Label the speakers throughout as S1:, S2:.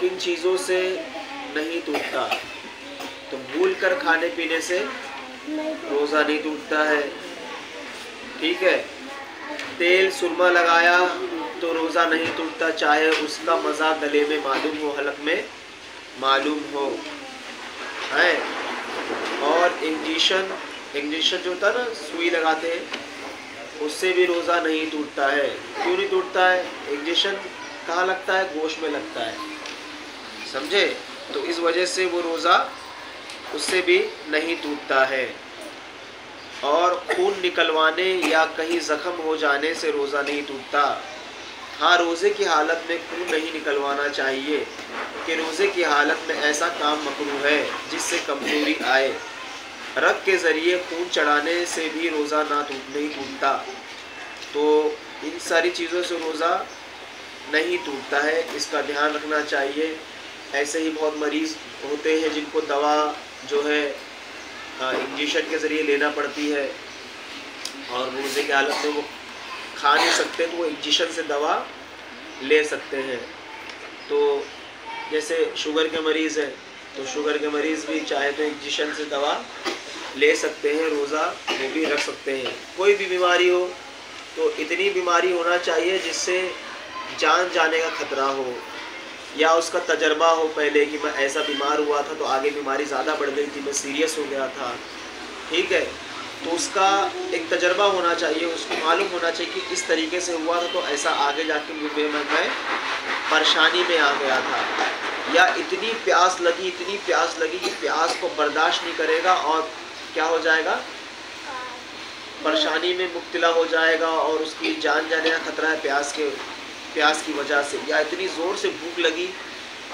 S1: किन चीज़ों से नहीं टूटता? तो भूल कर खाने पीने से रोज़ा नहीं टूटता है। ठीक है। तेल सुरमा लगाया तो रोज़ा नहीं टूटता, चाहे उसका मज़ा गले में मालूम हो, हलक में मालूम हो, है। और इंजेक्शन जो होता है ना, सुई लगाते हैं, उससे भी रोज़ा नहीं टूटता है। क्यों नहीं टूटता है? इंजेक्शन कहाँ लगता है? गोश्त में लगता है, समझे? तो इस वजह से वो रोज़ा उससे भी नहीं टूटता है। और खून निकलवाने या कहीं ज़ख्म हो जाने से रोज़ा नहीं टूटता। हाँ, रोज़े की हालत में खून नहीं निकलवाना चाहिए कि रोज़े की हालत में ऐसा काम मकरूह है जिससे कमज़ोरी आए। रग के ज़रिए खून चढ़ाने से भी रोज़ा नहीं टूटता। तो इन सारी चीज़ों से रोज़ा नहीं टूटता है, इसका ध्यान रखना चाहिए। ऐसे ही बहुत मरीज़ होते हैं जिनको दवा जो है इंजेक्शन के ज़रिए लेना पड़ती है और रोज़े की हालत में वो खा नहीं सकते, तो वो इंजेक्शन से दवा ले सकते हैं। तो जैसे शुगर के मरीज़ हैं, तो शुगर के मरीज़ भी चाहे तो इंजेक्शन से दवा ले सकते हैं, रोज़ा वो भी रख सकते हैं। कोई भी बीमारी हो तो इतनी बीमारी होना चाहिए जिससे जान जाने का खतरा हो, या उसका तजर्बा हो पहले कि मैं ऐसा बीमार हुआ था तो आगे बीमारी ज़्यादा बढ़ गई थी, मैं सीरियस हो गया था। ठीक है, तो उसका एक तजर्बा होना चाहिए, उसको मालूम होना चाहिए कि इस तरीके से हुआ था तो ऐसा आगे जाके मैं परेशानी में आ गया था। या इतनी प्यास लगी कि प्यास को बर्दाश्त नहीं करेगा और क्या हो जाएगा, परेशानी में मुब्तला हो जाएगा और उसकी जान जाने का खतरा है प्यास की वजह से। या इतनी ज़ोर से भूख लगी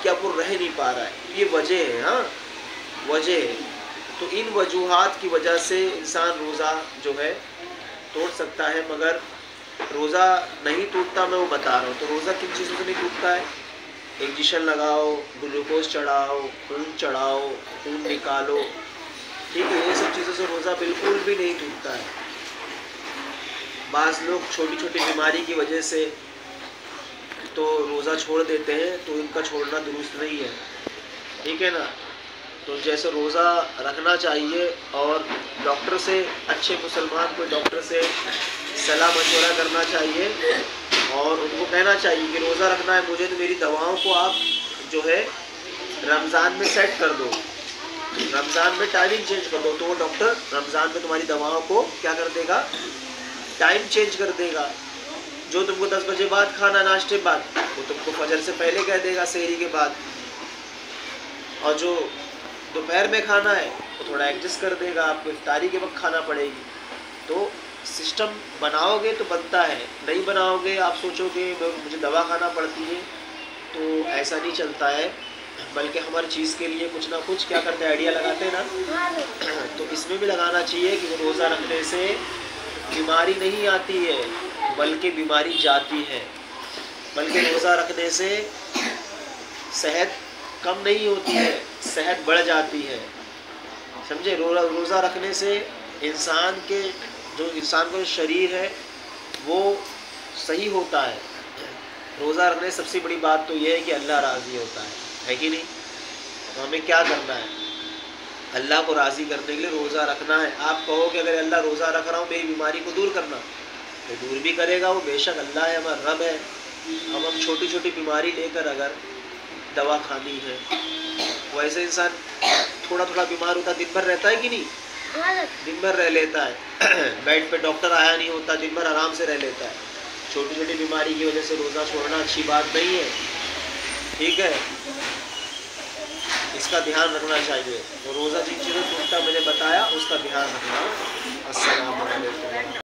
S1: कि अब वो रह नहीं पा रहा है। ये वजह है, हाँ वजह है। तो इन वजूहात की वजह से इंसान रोज़ा जो है तोड़ सकता है, मगर रोज़ा नहीं टूटता, मैं वो बता रहा हूँ। तो रोज़ा किन चीज़ों से नहीं टूटता है? इंजेक्शन लगाओ, ग्लूकोज चढ़ाओ, खून चढ़ाओ, खून निकालो, ठीक है, ये सब चीज़ों से रोज़ा बिल्कुल भी नहीं टूटता है। बाज़ लोग छोटी छोटी बीमारी की वजह से तो रोज़ा छोड़ देते हैं, तो इनका छोड़ना दुरुस्त नहीं है, ठीक है ना। तो जैसे रोज़ा रखना चाहिए और डॉक्टर से, अच्छे मुसलमान को डॉक्टर से सलाह मशवरा करना चाहिए और उनको कहना चाहिए कि रोज़ा रखना है मुझे, तो मेरी दवाओं को आप जो है रमज़ान में सेट कर दो, रमज़ान में टाइमिंग चेंज कर दो। तो वो डॉक्टर रमज़ान में तुम्हारी दवाओं को क्या कर देगा, टाइम चेंज कर देगा। जो तुमको 10 बजे बाद खाना नाश्ते बाद, वो तुमको फजर से पहले कह देगा, सहरी के बाद। और जो दोपहर में खाना है वो थोड़ा एडजस्ट कर देगा, आपको इफ्तारी के वक्त खाना पड़ेगी। तो सिस्टम बनाओगे तो बनता है, नहीं बनाओगे आप सोचोगे मुझे दवा खाना पड़ती है, तो ऐसा नहीं चलता है। बल्कि हर चीज़ के लिए कुछ ना कुछ क्या करते हैं, आइडिया लगाते हैं ना। तो इसमें भी लगाना चाहिए कि रोज़ा रखने से बीमारी नहीं आती है बल्कि बीमारी जाती है। बल्कि रोज़ा रखने से सेहत कम नहीं होती है, सेहत बढ़ जाती है, समझे। रोज़ा रखने से इंसान का शरीर है वो सही होता है। रोज़ा रखने से सबसे बड़ी बात तो ये है कि अल्लाह राज़ी होता है कि नहीं। तो हमें क्या करना है, अल्लाह को राज़ी करने के लिए रोज़ा रखना है। आप कहो कि अगर अल्लाह रोज़ा रख रहा हूँ मेरी बीमारी को दूर करना, तो दूर भी करेगा वो, बेशक अल्लाह है, हमारा रब है। अब हम छोटी छोटी बीमारी लेकर अगर दवा खानी है, वैसे इंसान थोड़ा थोड़ा बीमार होता दिन भर रहता है कि नहीं, दिन भर रह लेता है। बेड पे डॉक्टर आया नहीं होता, दिन भर आराम से रह लेता है। छोटी छोटी बीमारी की वजह से रोज़ा छोड़ना अच्छी बात नहीं है, ठीक है। इसका ध्यान रखना चाहिए। तो रोज़ा जिन चीज़ों टूटता मैंने बताया उसका ध्यान रखना। अस्सलाम वालेकुम।